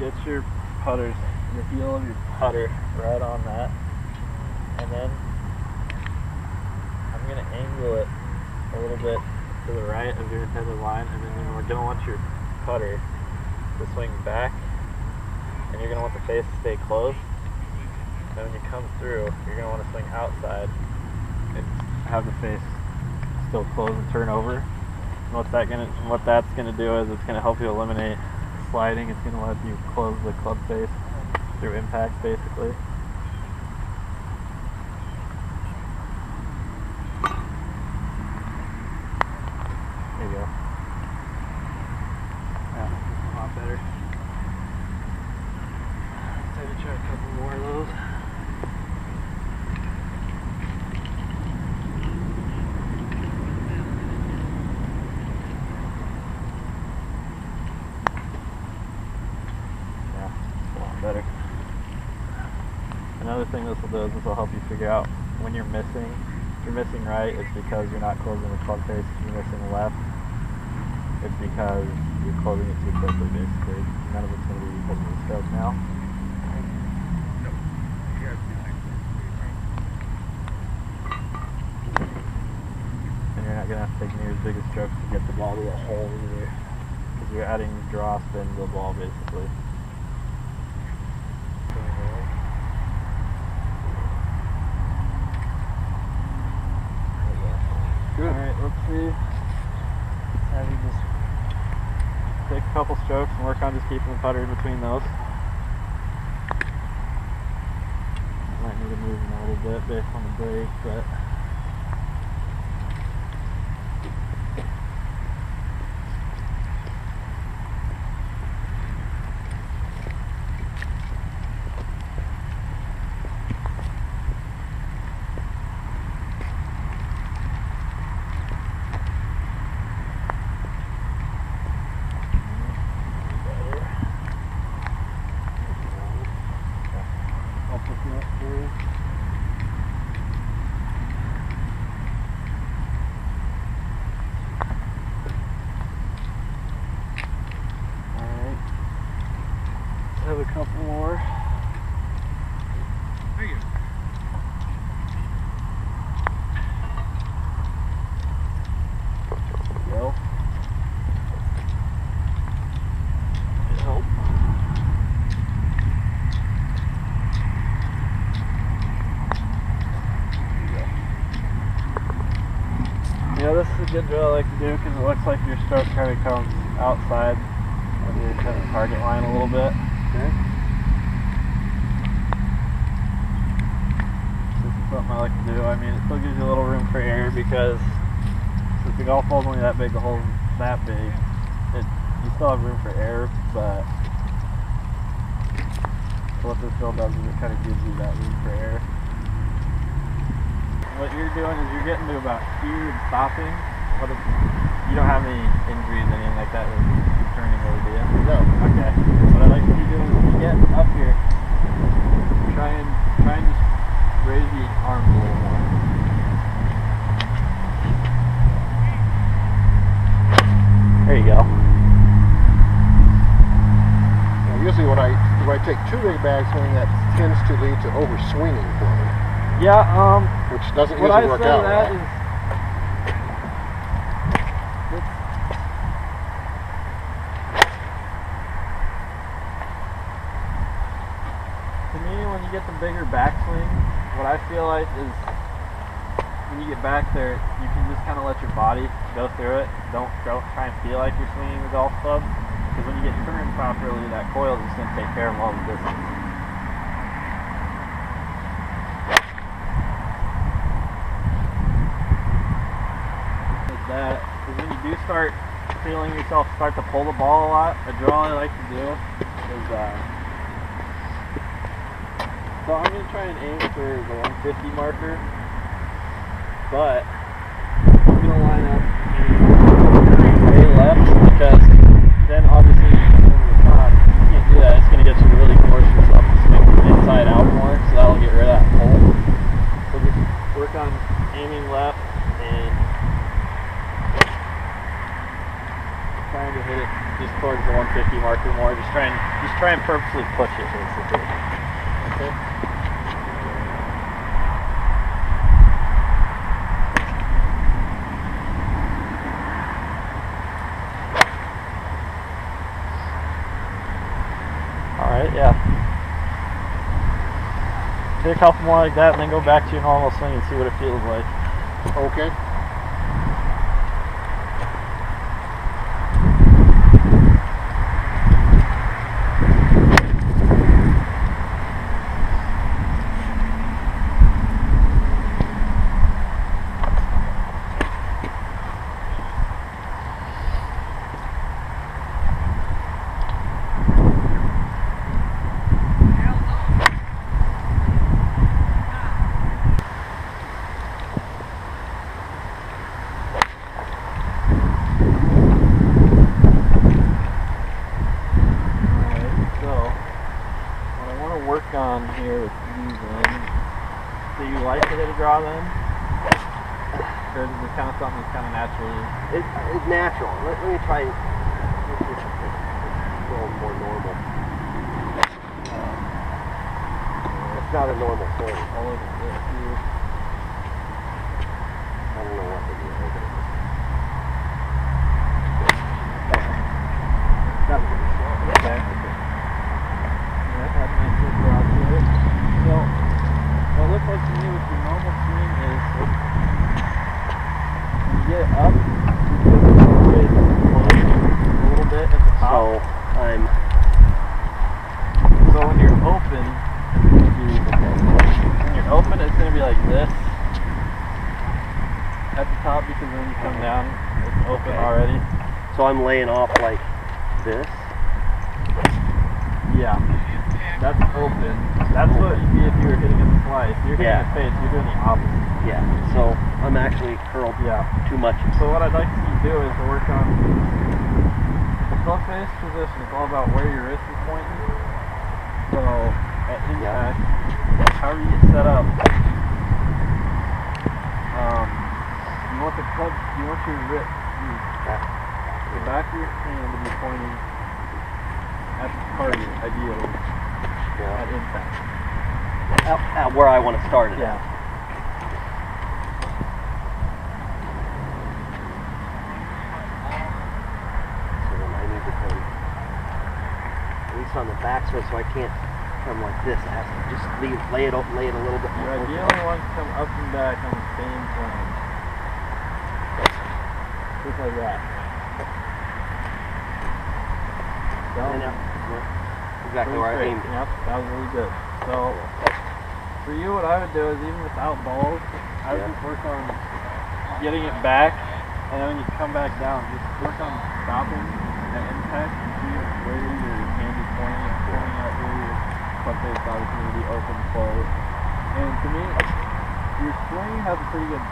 get your putters, the heel of your putter right on that, and then I'm going to angle it a little bit to the right of your intended line, and then we're going to want your putter to swing back, and you're going to want the face to stay closed. Then when you come through, you're going to want to swing outside and have the face still closed and turn over. And what that's going to do is it's going to help you eliminate sliding. It's going to let you close the club face through impact, basically. There you go. Yeah, that's a lot better. Maybe try a couple more of those. Better. Another thing this will do is this will help you figure out when you're missing. If you're missing right, it's because you're not closing the club face. If you're missing left, it's because you're closing it too quickly, basically. None of it's going to be because of the stroke now. And you're not going to have to take near as big a strokes to get the ball to the hole either, because you're adding draw spin to the ball, basically. Good. Alright, let's see. Have you just take a couple strokes and work on just keeping the putter in between those. Might need to move them a little bit based on the break, but have a couple more. Thank you. Go. Help. Yeah, this is a good drill I like to do because it looks like your stroke kind of comes outside of your kind of target line a little bit. Okay. This is something I like to do. I mean, it still gives you a little room for error because since the golf ball's only that big, the hole's that big, you still have room for error, but what this drill does is it kind of gives you that room for error. What you're doing is you're getting to about here and stopping. You don't have any injuries, anything like that you're turning over, do you? No. Okay. What I like to do is when you get up here, try and just raise the arms a little more. There you go. Now, usually when I take too big back swing, that tends to lead to over swinging for me. Yeah, which doesn't what usually I work say out that well. is, to me, when you get the bigger backswing, what I feel like is when you get back there, you can just kind of let your body go through it. Don't try and feel like you're swinging the golf club, because when you get turned properly, that coil is just going to take care of all the distance. That is when you do start feeling yourself start to pull the ball a lot. A drill I like to do is so I'm going to try and aim for the 150 marker, but I'm going to line up way left, because then obviously over the top, you can't do that. It's going to get you to really force yourself to swing inside out more, so that'll get rid of that pull. So just work on aiming left and trying to hit it just towards the 150 marker more. Just try and purposely push it, basically. Okay. All right, yeah. Hit a couple more like that, and then go back to your normal swing and see what it feels like. Okay. On here with you then. Do you like to hit a draw then? Or is it kind of something that's kind of naturally? It's natural. Let me try. Let's see if it's a little more normal. It's not a normal swing. All over this here. I don't know what to do. That's pretty slow. Okay. Yeah, that's a nice little draw to it. So, what it looks like to me with your normal swing is when you get up, you get a little bit at the top. So when you're open, it's going to be like this at the top, because when you come down, it's open already. So I'm laying off like this? Yeah. That's open. That's what you'd be if you were hitting a slice. You're hitting a fade, you're doing the opposite. Yeah. So I'm actually curled too much. So what I'd like to see you do is to work on the club face position. It's all about where your wrist is pointing. So at impact, however you get set up, you want the club, you want your wrist, the back of your hand to be pointing at the target, ideally. At impact. At where I want to start it. Yeah. So then I need to come at least on the back so I can't come like this. I have to just lay it a little bit more. You ideally want to come up and back on the same plane. Just like that. Exactly where I aimed. Yep, that was really good. So, for you, what I would do is, even without balls, I would just work on getting it back, and then when you come back down, just work on stopping at impact and see where your hand is pointing out where your club face obviously will be open, closed. And to me, your swing has a pretty good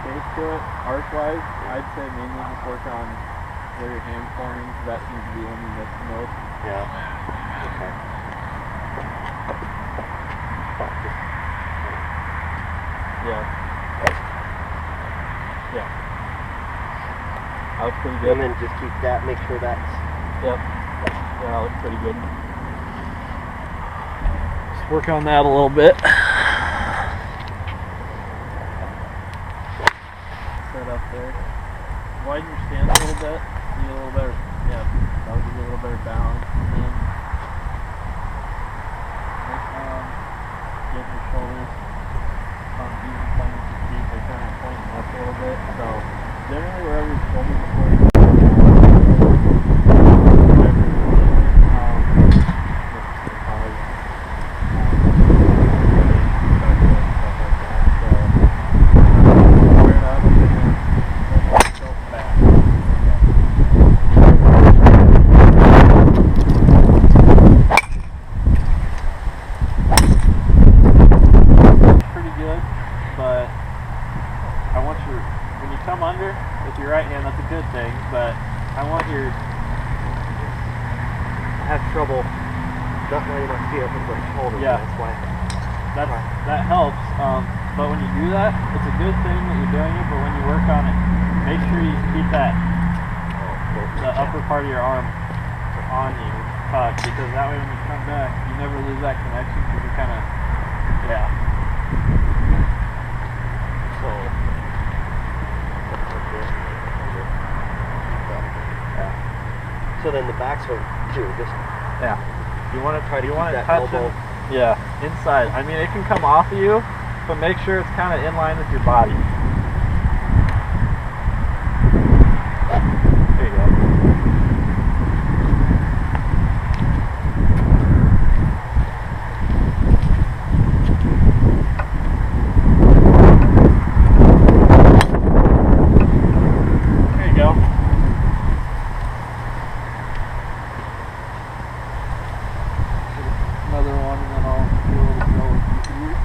shape to it, arc-wise. I'd say mainly just work on where your hand's pointing, because that seems to be when you miss the most. Yeah. Okay. Yeah. Yeah. That looks pretty good. And then just keep that, make sure that's... Yep. Yeah, that looks pretty good. Just work on that a little bit. Set up there. Widen your stance a little bit. Get a little better. Yeah, that would give you a little better balance. And then get your shoulders on even planes to keep. They're kind of pointing up a little bit. So generally, wherever your shoulders are pointing, that helps, but when you do that, it's a good thing that you're doing it, but when you work on it, make sure you keep that the upper part of your arm on you, tucked, because that way when you come back, you never lose that connection because you kind of, yeah. So, Yeah. so then the backswing too, just Yeah. You want to try to keep that touch elbow. Yeah, inside. I mean, it can come off of you, but make sure it's kind of in line with your body. There you go. There you go. Another one, and then I'll do a little go with you.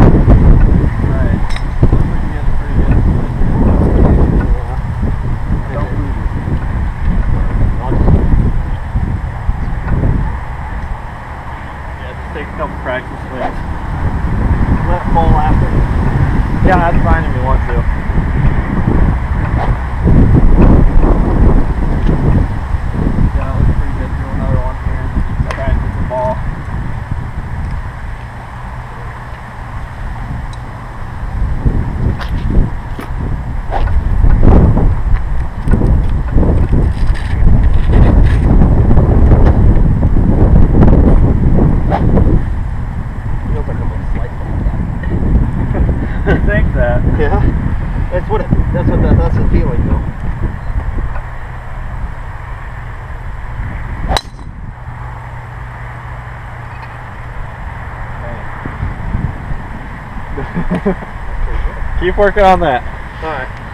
Alright. Looks like you're getting pretty good. Don't lose it. Yeah, just take a couple practice swings. Let it fall after. Yeah, that's fine if you want to. Yeah, that looks pretty good. Do another one here and then just practice the ball. Feels like I'm gonna slice like that. I think that. Yeah, that's what that's the feeling though. Keep working on that. All right.